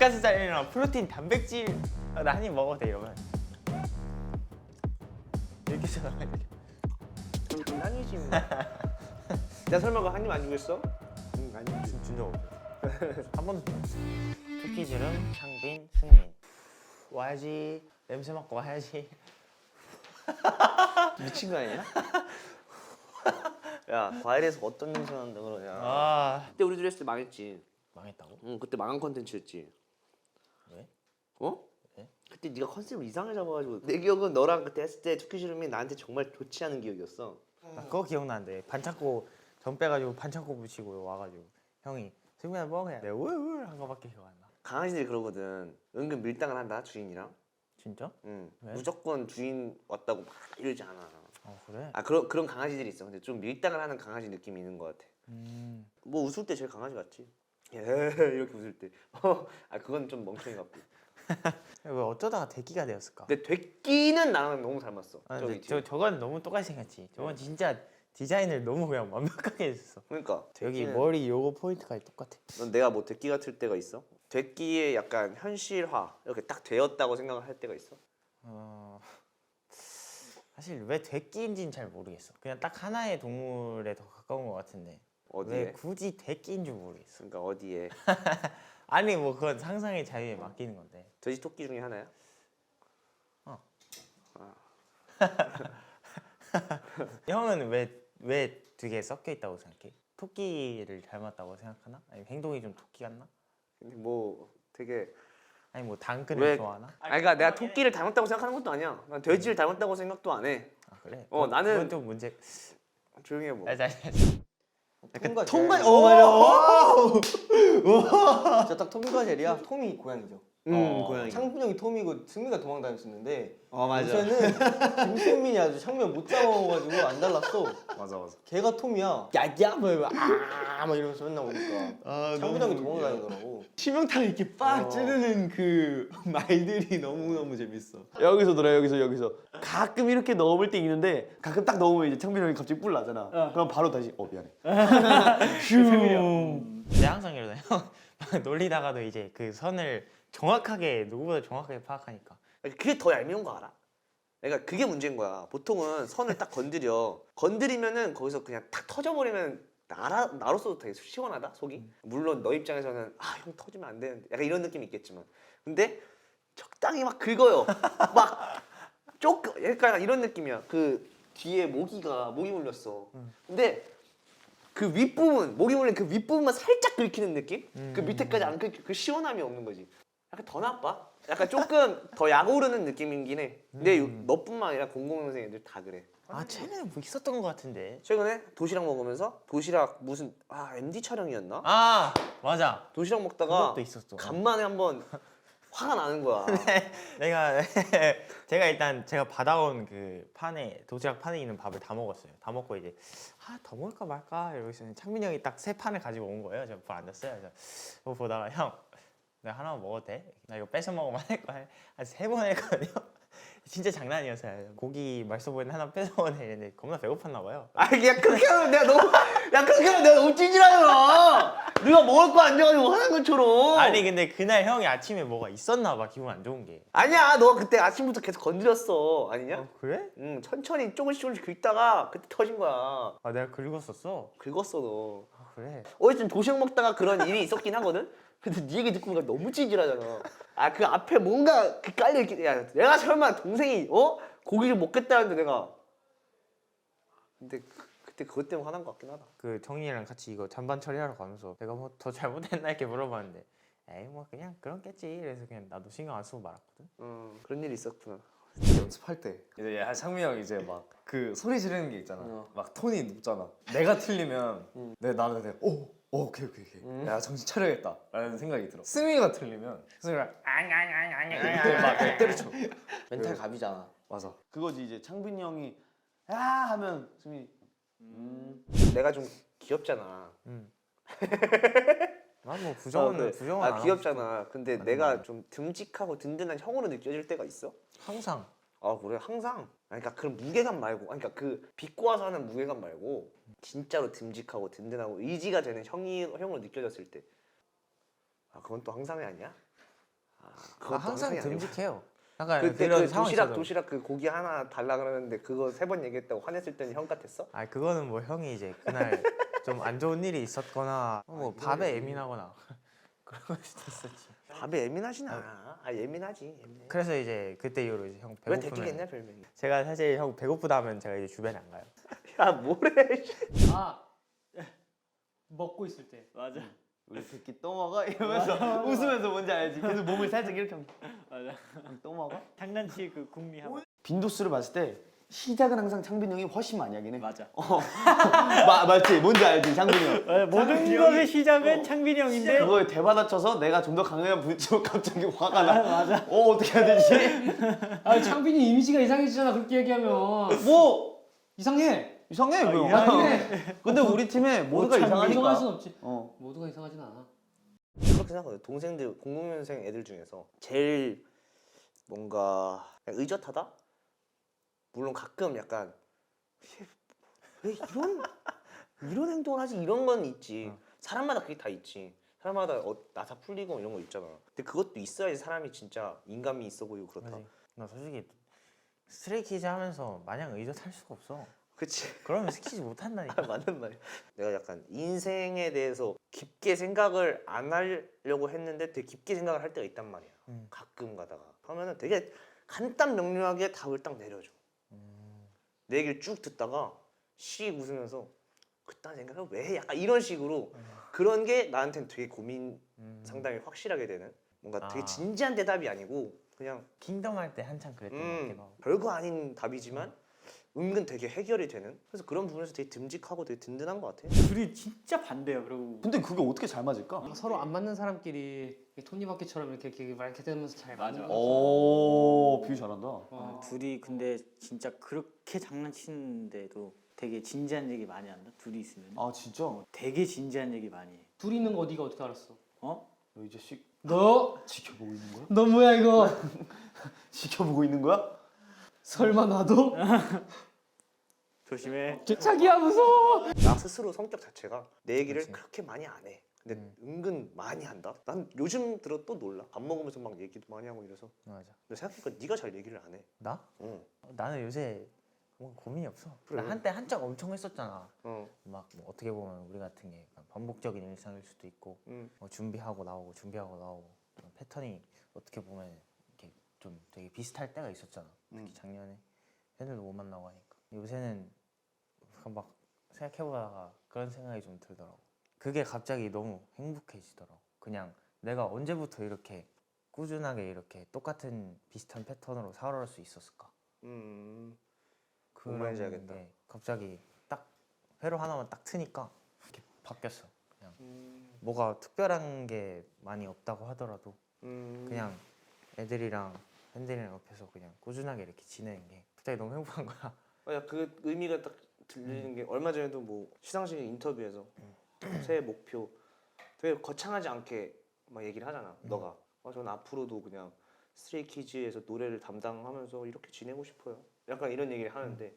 닭가슴살이랑 프로틴, 단백질 나 한 입 먹어도 돼 이러면 이렇게 시작하면 이렇게. 장난이지. 내가 설마 그거 한입 안 주겠어? 아니지. 준 적 없어. 한 번도 못 먹었어. 토끼지름, 창빈, 승민. 와야지. 냄새 맡고 와야지. 미친 거 아니야? 야, 과일에서 어떤 냄새 난다 그러냐. 아 그때 우리 둘이 했을 때 망했지. 망했다고? 응, 그때 망한 컨텐츠였지. 왜? 어? 왜? 그때 네가 컨셉을 이상하게 잡아가지고 내 기억은 너랑 그때 했을 때 토끼시름이 나한테 정말 좋지 않은 기억이었어. 나 그거 기억나는데 반창고 전 빼가지고 반창고 붙이고 와가지고 형이 승민아 뭐 그냥 내가 우울 한 거밖에 기억 안 나. 강아지들이 그러거든. 은근 밀당을 한다 주인이랑. 진짜? 응. 왜? 무조건 주인 왔다고 막 이러지 않아. 그래? 아 그런 강아지들이 있어. 근데 좀 밀당을 하는 강아지 느낌이 있는 것 같아. 뭐 웃을 때 제일 강아지 같지. 예 이렇게 웃을 때. 아 그건 좀 멍청이 같고. 왜 어쩌다가 대기가 되었을까? 근데 되끼는 나랑 너무 닮았어. 아, 저기 근데 저건 너무 똑같이 생겼지. 저건 진짜 디자인을 너무 그냥 완벽하게 했어. 그러니까 여기 되끼는- 머리 요거 포인트까지 똑같아. 넌 내가 뭐 되끼 같을 때가 있어? 되끼의 약간 현실화 이렇게 딱 되었다고 생각을 할 때가 있어? 사실 왜 대끼인지는 잘 모르겠어. 그냥 딱 하나의 동물에 더 가까운 것 같은데 어디에? 왜 굳이 대끼인 줄 모르겠어. 그러니까 어디에? 아니 뭐 그건 상상의 자유에 맡기는 건데. 돼지 토끼 중에 하나야? 형은 왜 두 개 섞여 있다고 생각해? 토끼를 닮았다고 생각하나? 아니 행동이 좀 토끼 같나? 근데 뭐 되게 아니 뭐 당근을 왜- 좋아하나? 아니 그러니까 내가 토끼를 닮았다고 생각하는 것도 아니야. 난 돼지를 닮았다고 생각도 안 해. 아 그래? 나는- 그건 좀 문제. 조용히 해 뭐. 아니, 톰과 톰과 제리. 맞아. 진짜 딱 톰과 제리야. 톰이 고양이죠. 고양이. 창빈 형이 톰이고 승민이가 도망 다녔었는데 맞아. 요새는 김승민이 아주 창빈 못 잡아가지고 안 달랐어. 맞아. 걔가 톰이야. 야야 막 이러면서 맨날 오니까 창빈 형이 도망 다니더라고. 치명타를 이렇게 빡 찌르는 그 말들이 너무 재밌어. 여기서 놀아 여기서 가끔 이렇게 넘을 때 있는데 가끔 딱 넘으면 이제 창빈 형이 갑자기 뿔 나잖아. 그럼 바로 다시 미안해. 내가 항상 이러다 형 막 놀리다가도 이제 그 선을 정확하게 누구보다 정확하게 파악하니까. 그게 더 얄미운 거 알아? 그러니까 그게 문제인 거야. 보통은 선을 딱 건드리면은 거기서 그냥 탁 터져버리면 나로서도 되게 시원하다 속이. 물론 너 입장에서는 형 터지면 안 되는데 약간 이런 느낌이 있겠지만, 근데 적당히 막 긁어요. 막 조금 약간 이런 느낌이야. 그 뒤에 모기 물렸어. 근데 그 윗부분 모기 물린 그 윗부분만 살짝 긁히는 느낌? 그 밑에까지 안 긁히고 그 시원함이 없는 거지. 약간 더 나빠. 약간 조금 더 약오르는 느낌이긴 해. 근데 너뿐만 아니라 공공연생 애들 다 그래. 최근에 뭐 있었던 것 같은데. 최근에 도시락 먹으면서 도시락 무슨 MD 촬영이었나? 맞아. 도시락 먹다가 그것도 있었어. 간만에 한번 화가 나는 거야. 제가 일단 제가 받아온 그 도시락 판에 있는 밥을 다 먹었어요. 다 먹고 이제 더 먹을까 말까 이러고 있었는데 창민이 형이 딱 세 판을 가지고 온 거예요. 제가 불 안 잤어요. 그래서 그거 보다가 형 내가 하나만 먹어도 돼? 나 이거 뺏어 먹으면 할 거야. 한 3번 했거든요. 진짜 장난이었어요. 고기 맛있어 보이는 하나 뺏어 먹었는데 이랬는데 겁나 배고팠나 봐요. 그렇게 하면 내가 너무 찌질하잖아. 네가 먹을 거 안 줘가지고 화난 것처럼. 아니 근데 그날 형이 아침에 뭐가 있었나 봐. 기분 안 좋은 게. 아니야, 너 그때 아침부터 계속 건드렸어. 아니냐? 그래? 응, 천천히 조금씩 긁다가 그때 터진 거야. 내가 긁었었어. 긁었어 너. 그래. 어쨌든 도시락 먹다가 그런 일이 있었긴 하거든. 근데 네 얘기 듣고 보니까 너무 찌질하잖아. 그 앞에 뭔가 깔려 있긴. 야, 내가 설마 동생이 고기를 먹겠다는데 내가. 근데 그때 그것 때문에 화난 것 같긴 하다. 그 정인이랑 같이 이거 잔반 처리하러 가면서 내가 뭐 더 잘못했나 이렇게 물어봤는데 에이 뭐 그냥 그런겠지. 그래서 그냥 나도 신경 안 쓰고 말았거든. 그런 일이 있었구나. 연습할 때 이제 창민 형 이제 막 그 소리 지르는 게 있잖아. 막 톤이 높잖아. 내가 틀리면 나는 오케이. 야 정신 차려야겠다 라는 생각이 들어. 승민이가 틀리면 승민이가 아니 막 때려쳐. 멘탈 갑이잖아. 맞아. 그거지 이제 창빈이 형이 야 하면 승민이 내가 좀 귀엽잖아. 난뭐 부정은 안 하고 귀엽잖아. 근데 내가 좀 듬직하고 든든한 형으로 느껴질 때가 있어? 싶어. 항상. 그래? 항상? 그러니까 그런 무게감 말고, 그러니까 그 비꼬아서 하는 무게감 말고 진짜로 듬직하고 든든하고 의지가 되는 형으로 느껴졌을 때. 그건 또 항상이 아니야? 그것도 항상 아니고. 듬직해요. 약간 그때 그런 그 상황이 도시락 있어도. 도시락 그 고기 하나 달라 그러는데 그거 3번 얘기했다고 화냈을 때는 형 같았어? 아 그거는 뭐 형이 이제 그날 좀 안 좋은 일이 있었거나 뭐 밥에 예민하거나 그런 걸 수도 있었지. 밥에 예민하진 않아. 예민하지. 예민해. 그래서 이제 그때 이후로 이제 형 왜 배고프면 데끼겠냐 별명이. 제가 사실 형 배고프다 하면 제가 이제 주변에 안 가요. 야 뭐래? 아 먹고 있을 때. 맞아. 우리 새끼 또 먹어 이러면서 웃으면서 뭔지 알지? 그래서 몸을 살짝 이렇게 하면 맞아. 또 먹어? 장난치 그 국미 하나. 빈도수를 봤을 때 시작은 항상 창빈 형이 훨씬 많이 하긴 해. 맞아. 맞지? 뭔지 알지? 창빈 형. 모든 것의 시작은 창빈이 형인데. 그거에 대받아쳐서 내가 좀 더 강하면 부딪히면 갑자기 화가 나. 맞아. 어떻게 해야 되지? 아 창빈이 이미지가 이상해지잖아 그렇게 얘기하면. 뭐 이상해. 이상해 왜? 이상해. 근데 우리 팀에 모두가 이상할 순 이상하니까. 없지. 모두가 이상하진 않아. 그렇게 생각해요. 동생들 00년생 애들 중에서 제일 뭔가 그냥 의젓하다? 물론 가끔 약간 왜 이런 행동을 하지 이런 건 있지. 사람마다 그게 다 있지. 사람마다 나사 풀리고 이런 거 있잖아. 근데 그것도 있어야지 사람이 진짜 인감이 있어 보이고 그렇다. 맞지. 나 솔직히 스트레이키즈 하면서 마냥 의젓할 수가 없어. 그치? 그러면 스키즈 못 한다니까. 맞는 말이야. 내가 약간 인생에 대해서 깊게 생각을 안 하려고 했는데 되게 깊게 생각을 할 때가 있단 말이야. 가끔 가다가 하면은 되게 간단 명료하게 답을 딱 내려줘. 내 얘기를 쭉 듣다가 씩 웃으면서 그딴 생각을 왜 해? 약간 이런 식으로 그런 게 나한테는 되게 고민 상담이 확실하게 되는 뭔가 되게 아. 진지한 대답이 아니고 그냥 킹덤 할 때 한참 그랬던 것 같기도 하고. 별거 아닌 답이지만 은근 되게 해결이 되는 그래서 그런 부분에서 되게 듬직하고 되게 든든한 것 같아. 둘이 진짜 반대야. 그리고 근데 그게 어떻게 잘 맞을까? 서로 안 맞는 사람끼리 톱니바퀴처럼 이렇게 되면서 잘 맞아. 오 비유 잘한다. 둘이 근데 진짜 그렇게 장난치는데도 되게 진지한 얘기 많이 한다. 둘이 있으면 아 진짜? 되게 진지한 얘기 많이 해. 둘이 있는 거 네가 어떻게 알았어? 어? 너 이 자식 너 지켜보고 있는 거야? 너 뭐야 이거? 지켜보고 있는 거야? 설마 나도? 조심해. 자기야 무서워. 나 스스로 성격 자체가 내 얘기를 그치. 그렇게 많이 안 해. 근데 은근 많이 한다. 난 요즘 들어 또 놀라. 밥 먹으면서 막 얘기도 많이 하고 이래서. 맞아. 근데 생각해보니까 네가 잘 얘기를 안 해. 나? 응. 나는 요새 뭔가 고민이 없어. 그래. 나 한때 한창 엄청 했었잖아. 어. 막뭐 어떻게 보면 우리 같은 게 약간 반복적인 일상일 수도 있고 뭐 준비하고 나오고 그런 패턴이 어떻게 보면 이렇게 좀 되게 비슷할 때가 있었잖아. 특히 작년에 팬들도 못 만나고 하니까 요새는 막 생각해보다가 그런 생각이 좀 들더라고. 그게 갑자기 너무 행복해지더라고. 그냥 내가 언제부터 이렇게 꾸준하게 이렇게 똑같은 비슷한 패턴으로 살아올 수 있었을까? 뭔 그런 말인지 알겠다. 게 갑자기 딱 회로 하나만 딱 트니까 이렇게 바뀌었어. 그냥 뭐가 특별한 게 많이 없다고 하더라도 그냥 애들이랑 팬들이랑 옆에서 그냥 꾸준하게 이렇게 지내는 게 갑자기 너무 행복한 거야. 맞아. 그 의미가 딱 들리는 게 얼마 전에도 뭐 시상식 인터뷰에서 새해 목표 되게 거창하지 않게 막 얘기를 하잖아. 너가 저는 앞으로도 그냥 스트레이키즈에서 노래를 담당하면서 이렇게 지내고 싶어요. 약간 이런 얘기를 하는데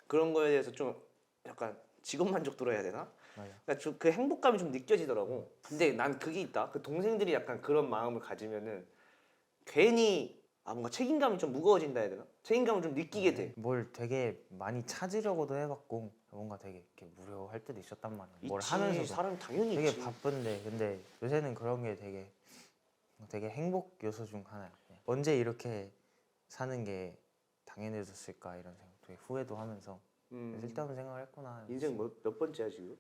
그런 거에 대해서 좀 약간 직업 만족도로 해야 되나? 맞아. 그러니까 그 행복감이 좀 느껴지더라고. 근데 난 그게 있다. 그 동생들이 약간 그런 마음을 가지면은 괜히 뭔가 책임감이 좀 무거워진다 해야 되나? 책임감을 좀 느끼게 돼. 뭘 되게 많이 찾으려고도 해봤고 뭔가 되게 이렇게 무료할 때도 있었단 말이야. 뭘 있지. 하면서도 사람 당연히 되게 있지. 바쁜데 근데 요새는 그런 게 되게 행복 요소 중 하나야. 그냥. 언제 이렇게 사는 게 당연해졌을까 이런 생각 되게 후회도 하면서 쓸데없는 생각을 했구나. 인생 몇 번째야 지금?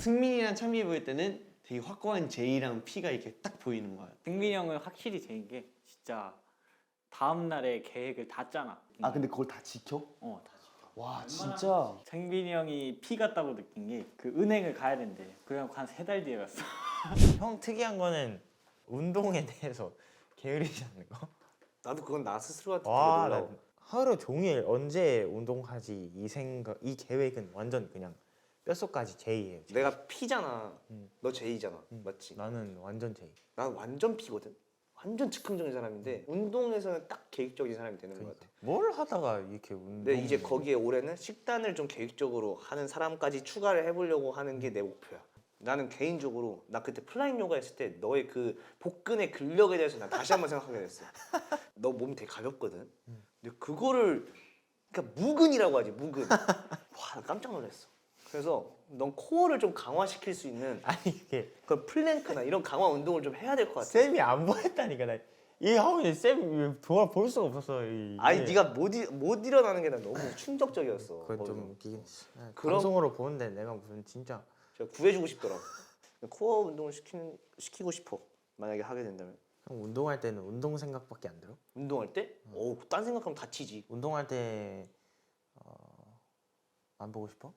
승민이랑 창빈이 보일 때는 되게 확고한 J랑 P가 이렇게 딱 보이는 거야. 승민이 형은 확실히 제인 게 진짜 다음 날의 계획을 다 짜놔. 아 근데 그걸 다 지켜? 다 지켜. 와 진짜. 창빈이 형이 피 같다고 느낀 게 그 은행을 가야 된대. 그래갖고 한 3달 뒤에 갔어. 형 특이한 거는 운동에 대해서 게으르지 않는 거. 나도 그건 나 스스로한테 되게 와, 나 놀라워. 하루 종일 언제 운동하지 이 계획은 완전 그냥 뼛속까지 제이예요. 제이. 내가 P잖아. 너 J잖아. 맞지? 나는 완전 제이. 난 완전 P거든. 완전 즉흥적인 사람인데 운동에서는 딱 계획적인 사람이 되는 것 같아. 뭘 하다가 이렇게 운동? 근데 이제 거기에 올해는 식단을 좀 계획적으로 하는 사람까지 추가를 해보려고 하는 게 내 목표야. 나는 개인적으로 나 그때 플라잉 요가 했을 때 너의 그 복근의 근력에 대해서 난 다시 한번 생각하게 됐어. 너 몸이 되게 가볍거든. 근데 그거를 그러니까 무근이라고 하지 무근. 와, 나 깜짝 놀랐어. 그래서 넌 코어를 좀 강화시킬 수 있는 아니 이게 그 플랭크나 이런 강화 운동을 좀 해야 될 것 같아. 쌤이 안 보였다니까 나. 이 하원이 쌤 도와 볼 수가 없었어. 아니 네가 못 일어나는 게 난 너무 충격적이었어. 그건 거기서. 좀 웃기긴 했어. 그럼- 방송으로 보는데 내가 무슨 진짜 제가 구해주고 싶더라고. 코어 운동을 시키고 싶어. 만약에 하게 된다면. 형 운동할 때는 운동 생각밖에 안 들어? 운동할 때? 딴 생각하면 다치지. 운동할 때 안 보고 싶어?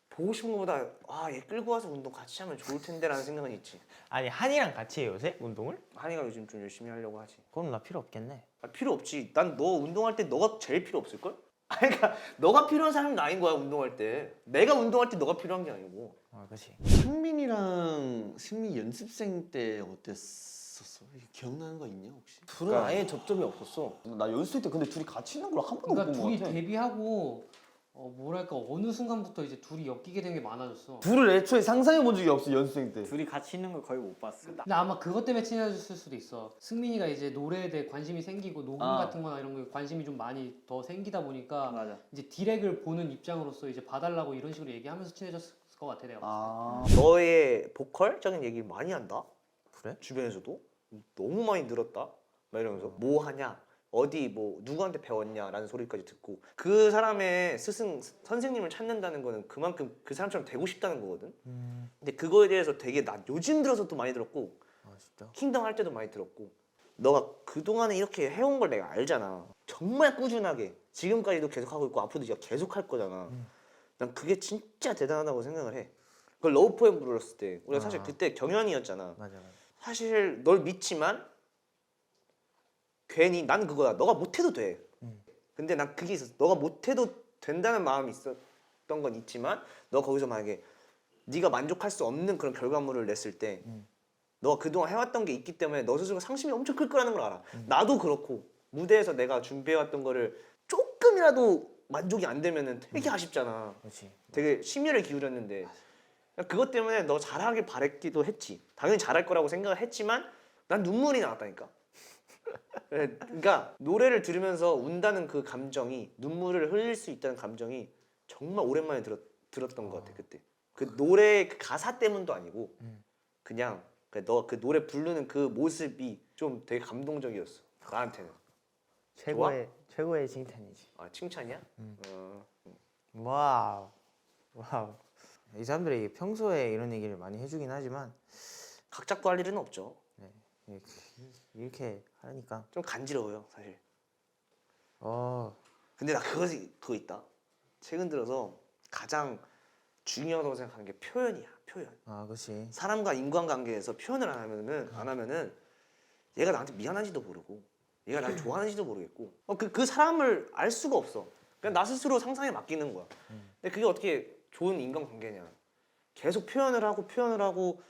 보고 싶은 것보다 얘 끌고 와서 운동 같이 하면 좋을 텐데라는 생각은 있지. 아니 한이랑 같이 해요 요새 운동을? 한이가 요즘 좀 열심히 하려고 하지. 그럼 나 필요 없겠네. 필요 없지. 난 너 운동할 때 너가 제일 필요 없을 걸? 아니 그러니까 너가 필요한 사람은 아닌 거야 운동할 때. 내가 운동할 때 너가 필요한 게 아니고. 아 그렇지. 창민이랑 승민 연습생 때 어땠었어? 기억나는 거 있냐 혹시? 둘은 그러니까- 아예 접점이 없었어. 나 연습생 때 근데 둘이 같이 있는 걸 한 번도 그러니까 못 본 둘이 거 같아. 데뷔하고 뭐랄까 어느 순간부터 이제 둘이 엮이게 된 게 많아졌어. 둘을 애초에 상상해 본 적이 없어 연습생 때. 둘이 같이 있는 걸 거의 못 봤어. 근데 아마 그것 때문에 친해졌을 수도 있어. 승민이가 이제 노래에 대해 관심이 생기고 녹음 같은 거나 이런 거에 관심이 좀 많이 더 생기다 보니까 맞아. 이제 디렉을 보는 입장으로서 이제 봐달라고 이런 식으로 얘기하면서 친해졌을 것 같아 내가. 아. 너의 보컬적인 얘기 많이 한다. 그래? 주변에서도 너무 많이 늘었다. 막 이러면서 뭐 하냐, 어디 뭐 누구한테 배웠냐라는 소리까지 듣고 그 사람의 스승 선생님을 찾는다는 거는 그만큼 그 사람처럼 되고 싶다는 거거든. 근데 그거에 대해서 되게 나 요즘 들어서 또 많이 들었고 아 진짜? 킹덤 할 때도 많이 들었고 너가 그동안에 이렇게 해온 걸 내가 알잖아. 정말 꾸준하게 지금까지도 계속 하고 있고 앞으로도 네가 계속 할 거잖아. 난 그게 진짜 대단하다고 생각을 해. 그걸 러브 포엠 불렀을 때 우리가 사실 그때 경연이었잖아. 맞아 맞아. 사실 널 믿지만 괜히 난 그거야. 너가 못해도 돼. 근데 난 그게 있었어. 너가 못해도 된다는 마음이 있었던 건 있지만 너 거기서 만약에 네가 만족할 수 없는 그런 결과물을 냈을 때 너가 그동안 해왔던 게 있기 때문에 너 스스로 상심이 엄청 클 거라는 걸 알아. 나도 그렇고 무대에서 내가 준비해왔던 거를 조금이라도 만족이 안 되면은 되게 아쉽잖아. 그렇지. 되게 심혈을 기울였는데 그것 때문에 너 잘하길 바랬기도 했지. 당연히 잘할 거라고 생각을 했지만 난 눈물이 나왔다니까. 그러니까 노래를 들으면서 운다는 그 감정이 눈물을 흘릴 수 있다는 감정이 정말 오랜만에 들었던 것 같아 그때. 그 노래 그 가사 때문도 아니고 그냥 너 그 노래 부르는 그 모습이 좀 되게 감동적이었어 나한테는. 최고의 칭찬이지. 아 칭찬이야? 와우. 와우. 이 사람들이 평소에 이런 얘기를 많이 해주긴 하지만 각 잡고 할 일은 없죠. 이렇게 하니까 좀 간지러워요 사실. 어 근데 나 그거 있다. 최근 들어서 가장 중요하다고 생각하는 게 표현이야. 표현. 아 그렇지. 사람과 인간관계에서 표현을 안 하면은 얘가 나한테 미안한지도 모르고 얘가 나를 좋아하는지도 모르겠고 그 사람을 알 수가 없어. 그냥 나 스스로 상상에 맡기는 거야. 근데 그게 어떻게 좋은 인간관계냐. 계속 표현을 하고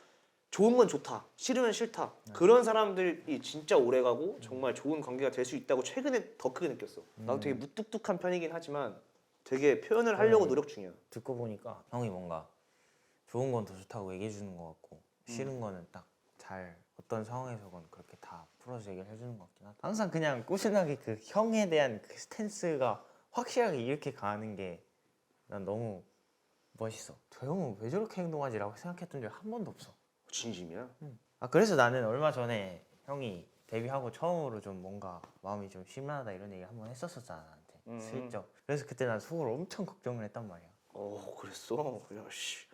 좋은 건 좋다, 싫으면 싫다. 그런 사람들이 진짜 오래가고 정말 좋은 관계가 될 수 있다고 최근에 더 크게 느꼈어. 나도 되게 무뚝뚝한 편이긴 하지만 되게 표현을 하려고 노력 중이야. 듣고 보니까 형이 뭔가 좋은 건 더 좋다고 얘기해 주는 것 같고 싫은 거는 딱 잘 어떤 상황에서건 그렇게 다 풀어서 얘기를 해주는 것 같긴 하다. 항상 그냥 꾸준하게 그 형에 대한 그 스탠스가 확실하게 이렇게 가는 게 난 너무 멋있어. 저 형은 왜 저렇게 행동하지라고 생각했던 적 한 번도 없어. 진심이야? 아 그래서 나는 얼마 전에 형이 데뷔하고 처음으로 좀 뭔가 마음이 좀 심란하다 이런 얘기 한번 했었었잖아 나한테 슬쩍. 그래서 그때 난 속으로 엄청 걱정을 했단 말이야. 그랬어? 야 씨.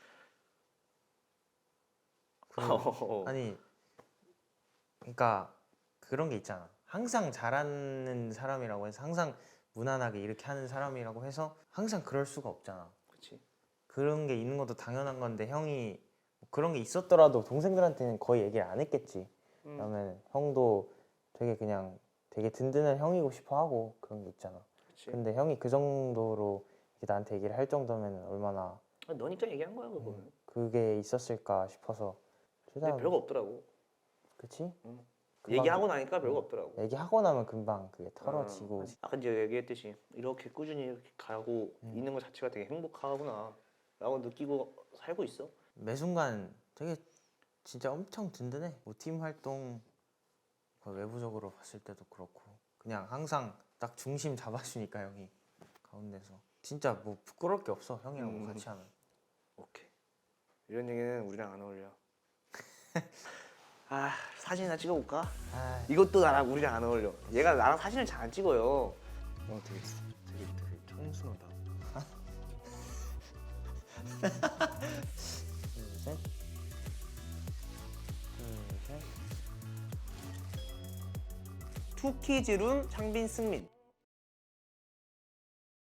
아니 그러니까 그런 게 있잖아. 항상 잘하는 사람이라고 해서 항상 무난하게 이렇게 하는 사람이라고 해서 항상 그럴 수가 없잖아. 그렇지. 그런 게 있는 것도 당연한 건데 형이 그런 게 있었더라도 동생들한테는 거의 얘기를 안 했겠지. 그러면 형도 되게 그냥 되게 든든한 형이고 싶어 하고 그런 게 있잖아. 그치. 근데 형이 그 정도로 이렇게 나한테 얘기를 할 정도면 얼마나 너니까 얘기한 거야 그거는. 그게 있었을까 싶어서. 근데 별거 없더라고. 그치? 얘기하고 나니까 별거 없더라고. 얘기하고 나면 금방 그게 털어지고. 아까 이제 얘기했듯이 이렇게 꾸준히 이렇게 가고 있는 것 자체가 되게 행복하구나 라고 느끼고 살고 있어. 매 순간 되게 진짜 엄청 든든해. 뭐 팀 활동 외부적으로 봤을 때도 그렇고 그냥 항상 딱 중심 잡아주니까 형이 가운데서 진짜 뭐 부끄러울 게 없어 형이랑 뭐 같이 하면. 오케이. 이런 얘기는 우리랑 안 어울려. 아 사진이나 찍어볼까? 아, 이것도 나랑 우리랑 안 어울려. 얘가 나랑 사진을 잘 안 찍어요. 되게 청순하다. 둘, 셋. 둘, 셋. 투키즈룸 창빈 승민.